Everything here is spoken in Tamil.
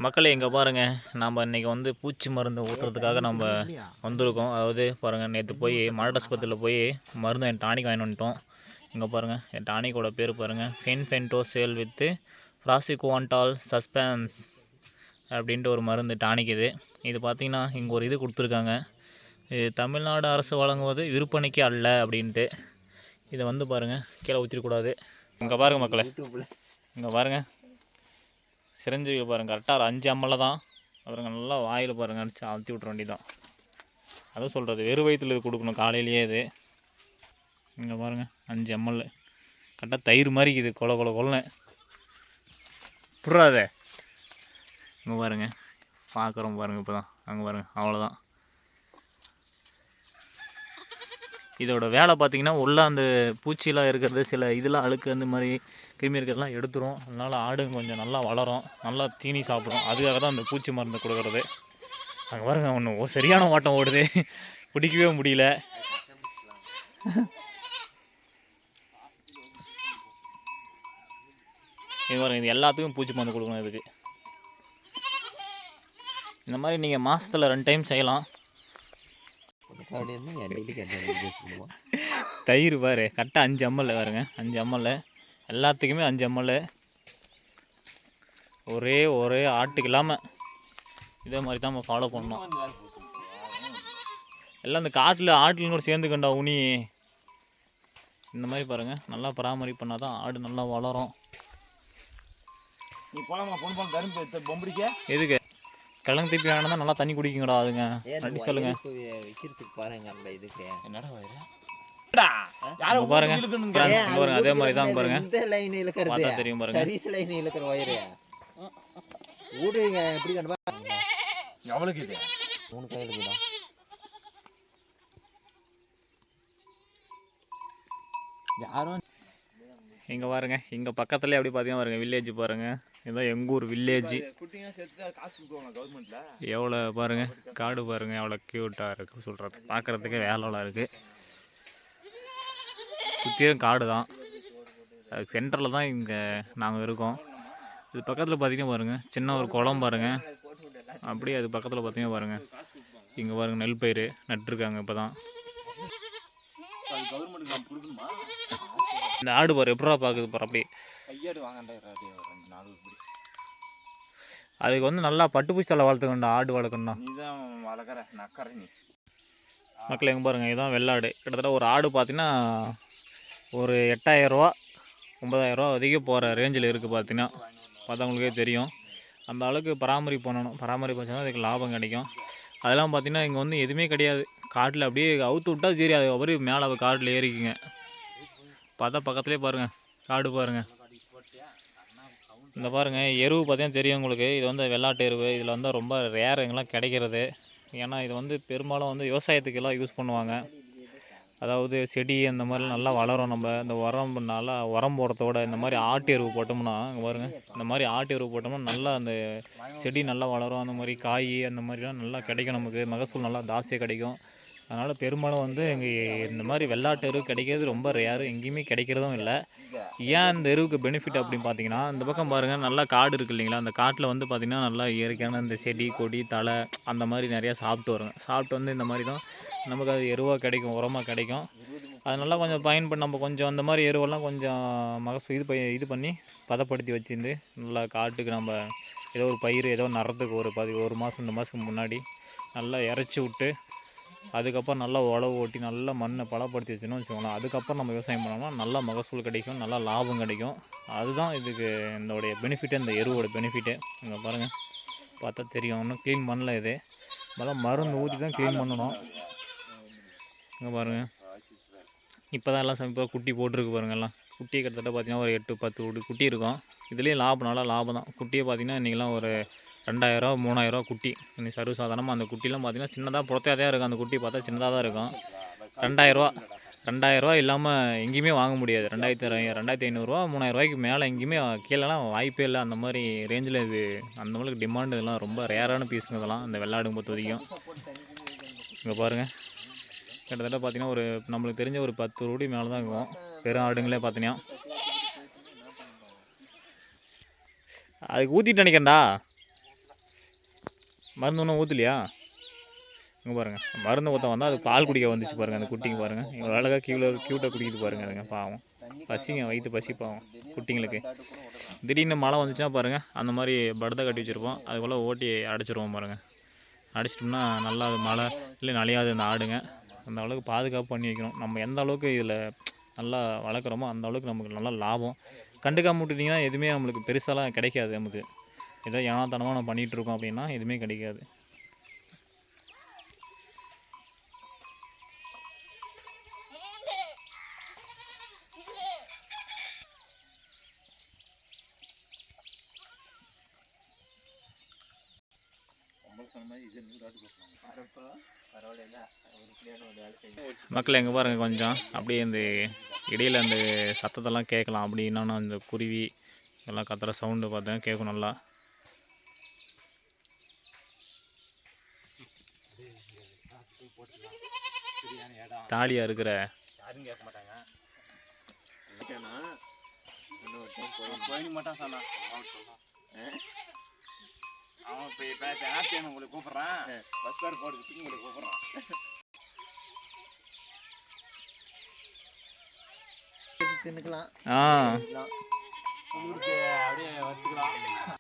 மக்களே இங்கே பாருங்கள், நம்ம இன்றைக்கி வந்து பூச்சி மருந்து ஊற்றுறதுக்காக நம்ம வந்திருக்கோம். அதாவது பாருங்கள், நேற்று போய் மாவட்ட போய் மருந்து என் டானிக் வாங்கிட்டு வந்துட்டோம். இங்கே பாருங்கள், என் டானிக்கோட பேர் பாருங்கள், ஃபென்டோசேல் வித்து ஃப்ராசிகுவான்டால் சஸ்பென்ஸ் அப்படின்ட்டு ஒரு மருந்து டானிக். இது பார்த்திங்கன்னா இங்கே ஒரு இது கொடுத்துருக்காங்க. இது தமிழ்நாடு அரசு வழங்குவது விற்பனைக்கு அல்ல அப்படின்ட்டு. இதை வந்து பாருங்கள், கீழே ஊற்றிடக்கூடாது. இங்கே பாருங்கள் மக்களே, இங்கே பாருங்கள், சிரஞ்சீவியில் பாருங்கள், கரெக்டாக ஒரு 5 ml தான். அப்புறம் நல்லா வாயில் பாருங்கள், அடிச்சு அழுத்தி விட்ற வேண்டி தான். அதுவும் சொல்கிறது, வெறும் வயிற்றில் இது கொடுக்கணும் காலையிலேயே. இது இங்கே பாருங்கள், 5 ml கரெக்டாக தயிர் மாதிரி இது, கொலை புறாதே. இங்கே பாருங்கள், பார்க்குறோம் பாருங்கள், இப்போ தான் அங்கே பாருங்கள், அவ்வளோதான். இதோட வேலை பார்த்திங்கன்னா உள்ள அந்த பூச்சிலாம் இருக்கிறது, சில இதெல்லாம் அழுக்கு அந்த மாதிரி கிருமி இருக்கிறதெல்லாம் எடுத்துரும். அதனால் ஆடுங்க கொஞ்சம் நல்லா வளரும், நல்லா தீனி சாப்பிடும். அதுக்காக தான் அந்த பூச்சி மருந்து கொடுக்குறது. அங்கே பாருங்க, ஒன்று சரியான ஓட்டம் ஓடுது, பிடிக்கவே முடியல. இது பாருங்க, இது எல்லாத்துக்கும் பூச்சி மருந்து கொடுக்கணும். இதுக்கு இந்த மாதிரி நீங்கள் மாதத்தில் 2 டைம் செய்யலாம். தயிர் பாரு, கரெக்டாக 5 ml பாருங்க, 5 ml எல்லாத்துக்குமே 5 ml. ஒரே ஆட்டுக்கு இல்லாமல் இதே மாதிரி தான் நம்ம ஃபாலோ பண்ணணும். எல்லாம் இந்த ஆட்டில் கூட சேர்ந்துக்கண்டா உனி. இந்த மாதிரி பாருங்கள், நல்லா பராமரிப்பு பண்ணால் தான் ஆடு நல்லா வளரும். எதுக்கு கிழங்கு திருப்பி வேணும் தான், நல்லா தண்ணி குடிக்குங்கடா அதுங்க. அப்படி சொல்லுங்க. பாருங்க, அதே மாதிரி தான் பாருங்க, பார்த்தா தெரியும் பாருங்க. இங்கே பாருங்க, இங்கே பக்கத்துலேயே அப்படி பார்த்தீங்கன்னா பாருங்க, வில்லேஜ் பாருங்க. இதுதான் எங்கள் ஊர் வில்லேஜ். எவ்வளோ பாருங்க, காடு பாருங்க, எவ்வளோ க்யூட்டாக இருக்குது சொல்கிறது. பார்க்குறதுக்கே வேலைலாம் இருக்குது. சுற்றியும் காடு தான். அதுக்கு சென்டரில் தான் இங்கே நாங்கள் இருக்கோம். இது பக்கத்தில் பார்த்தீங்கன்னா பாருங்கள், சின்ன ஒரு குளம் பாருங்கள். அப்படியே அது பக்கத்தில் பார்த்தீங்கன்னா பாருங்கள், இங்கே பாருங்கள், நெல் பயிர் நட்டுருக்காங்க இப்போ தான். இந்த ஆடு பாரு எப்படா பார்க்குது பாரு, அப்படி அதுக்கு வந்து நல்லா பட்டுப்பூச்சாலை வளர்த்துக்கண்டா. ஆடு வளர்க்கணும்னா மக்கள் எங்கே பாருங்கள், இதுதான் வெள்ளாடு. கிட்டத்தட்ட ஒரு ஆடு பார்த்தீங்கன்னா ஒரு 8000 ரூபா 9000 ரூபா வரைக்கும் போகிற ரேஞ்சில் இருக்குது. பார்த்தீங்கன்னா பார்த்தவங்களுக்கே தெரியும். அந்த அளவுக்கு பராமரிப்பு பண்ணணும். பராமரிப்பு வச்சா அதுக்கு லாபம் கிடைக்கும். அதெல்லாம் பார்த்திங்கன்னா இங்கே வந்து எதுவுமே கிடையாது. காட்டில் அப்படியே அவுத்து விட்டா சரி, அதுக்கப்புறம் மேலே காட்டில் ஏறிக்குங்க. பார்த்தா பக்கத்துலேயே பாருங்கள், காடு பாருங்கள். இந்த பாருங்கள், எருவு பார்த்தீங்கன்னா தெரியும் உங்களுக்கு. இது வந்து வெள்ளாட்டு எருவு. இதில் வந்து ரொம்ப ரேர் எங்கெல்லாம் கிடைக்கிறது. ஏன்னா இது வந்து பெரும்பாலும் வந்து விவசாயத்துக்கெல்லாம் யூஸ் பண்ணுவாங்க. அதாவது செடி அந்த மாதிரி நல்லா வளரும். நம்ம இந்த உரம் போடுறதோட இந்த மாதிரி ஆட்டு எருவு போட்டோம்னா, இங்கே பாருங்கள், இந்த மாதிரி ஆட்டு எருவு போட்டோம்னா நல்லா அந்த செடி நல்லா வளரும். அந்த மாதிரி காய் அந்த மாதிரிலாம் நல்லா கிடைக்கும். நமக்கு மகசூல் நல்லா ஜாஸ்தியாக கிடைக்கும். அதனால் பெரும்பாலும் வந்து இங்கே இந்த மாதிரி வெள்ளாட்டு எருவு கிடைக்கிறது ரொம்ப ரேரு, எங்கேயுமே கிடைக்கிறதும் இல்லை. ஏன் இந்த எருவுக்கு பெனிஃபிட் அப்படின்னு பார்த்தீங்கன்னா, இந்த பக்கம் பாருங்கள், நல்லா காடு இருக்குது இல்லைங்களா. அந்த காட்டில் வந்து பார்த்திங்கன்னா நல்லா இயற்கையான இந்த செடி கொடி தழை அந்த மாதிரி நிறையா சாப்பிட்டு வருங்க. சாப்பிட்டு வந்து இந்த மாதிரி தான் நமக்கு அது எருவாக கிடைக்கும், உரமாக கிடைக்கும். அது நல்லா கொஞ்சம் பயன்பட்டு நம்ம கொஞ்சம் அந்த மாதிரி எருவெல்லாம் கொஞ்சம் இது பண்ணி பதப்படுத்தி வச்சுருந்து நல்லா காட்டுக்கு நம்ம ஏதோ ஒரு பயிர் ஏதோ நடுறதுக்கு ஒரு மாதம் 2 மாதத்துக்கு முன்னாடி நல்லா இறச்சி விட்டு, அதுக்கப்புறம் நல்லா உழவு ஓட்டி நல்லா மண்ணை பலப்படுத்தி வச்சுன்னு வச்சுக்கோங்களேன். அதுக்கப்புறம் நம்ம விவசாயம் பண்ணோம்னா நல்லா மகசூல் கிடைக்கும், நல்லா லாபம் கிடைக்கும். அதுதான் இதுக்கு இதோடைய பெனிஃபிட்டு, இந்த எருவோட பெனிஃபிட்டு. இங்கே பாருங்கள், பார்த்தா தெரியும். இன்னும் க்ளீன் பண்ணல. இது அதெல்லாம் மருந்து ஊற்றி தான் க்ளீன் பண்ணணும். இங்கே பாருங்கள், இப்போ தான் எல்லாம் இப்போ குட்டி போட்டிருக்கு பாருங்கள். எல்லாம் குட்டியை கிட்டத்தட்ட பார்த்திங்கன்னா ஒரு 8-10 குட்டி இருக்கும். இதுலேயும் நல்லா லாபம் தான். குட்டியை பார்த்திங்கன்னா இன்றைக்கெலாம் ஒரு 2000 3000 குட்டி. இன்னைக்கு சர்வசாதாரணமாக அந்த குட்டிலாம் பார்த்திங்கன்னா சின்னதாக புறத்தையாக தான் இருக்கும். அந்த குட்டி பார்த்தா சின்னதாக தான் இருக்கும். 2000 இல்லாமல் எங்கேயுமே வாங்க முடியாது. 2500 3000 மேலே எங்கேயுமே கீழேலாம் வாய்ப்பே இல்லை. அந்த மாதிரி ரேஞ்சில் இது அந்த மாதிரி டிமாண்டு. இதெல்லாம் ரொம்ப ரேரான பீஸுங்க இதெல்லாம், இந்த வெள்ளாடுங்க பொறுத்த வரைக்கும். இங்கே பாருங்கள், கிட்டத்தட்ட பார்த்திங்கன்னா ஒரு நம்மளுக்கு தெரிஞ்ச ஒரு 10 ரூடி மேலே தான் இருக்கும். பெரும் ஆடுங்களே பார்த்தீங்கன்னா அதுக்கு ஊற்றிட்டு நினைக்கிறேன்டா. மருந்து ஒன்றும் ஊற்றலையா? இங்கே பாருங்கள், மருந்து ஊற்ற வந்தால் அது பால் குடிக்க வந்துச்சு பாருங்கள். அந்த குட்டிங்க பாருங்கள், இவ்வளோ அழகாக க்யூட்டாக குடிக்குது பாருங்கள். அதுங்க பாவம், பசிங்க, வயிற்று பசி பாவம் குட்டிங்களுக்கு. திடீர்னு மழை வந்துச்சுன்னா பாருங்கள், அந்த மாதிரி படுத்தை கட்டி வச்சுருப்போம், அதுக்குள்ளே ஓட்டி அடைச்சிருவோம் பாருங்கள். அடிச்சிட்டோம்னா நல்லா மழை இல்லை நனையாது அந்த ஆடுங்க. அந்த அளவுக்கு பாதுகாப்பு பண்ணி வைக்கணும். நம்ம எந்த அளவுக்கு இதில் நல்லா வளர்க்குறோமோ அந்த அளவுக்கு நமக்கு நல்லா லாபம். கண்டுக்காம விட்டுட்டிங்கன்னா எதுவுமே நம்மளுக்கு பெருசாலாம் கிடைக்காது. நமக்கு ஏதோ ஏனாத்தனமாக நம்ம பண்ணிகிட்ருக்கோம் அப்படின்னா எதுவுமே கிடைக்காது. மக்கள் எங்கே பாருங்கள், கொஞ்சம் அப்படியே இந்த இடையில் அந்த சத்தத்தெல்லாம் கேட்கலாம். அப்படி என்னன்னா இந்த குருவி இதெல்லாம் கத்துற சவுண்டு பார்த்தா கேட்கும் நல்லா. தாலியாக இருக்கிற யாரும் கேட்க மாட்டாங்க. அவன் இப்போ ஆர்டிஎம் உங்களுக்கு கூப்பிட்றான், பஸ் பேர் போட்டு உங்களுக்கு கூப்பிட்றான். தின்னுக்கலாம். ஊருக்கு அப்படியே வச்சுக்கலாம்.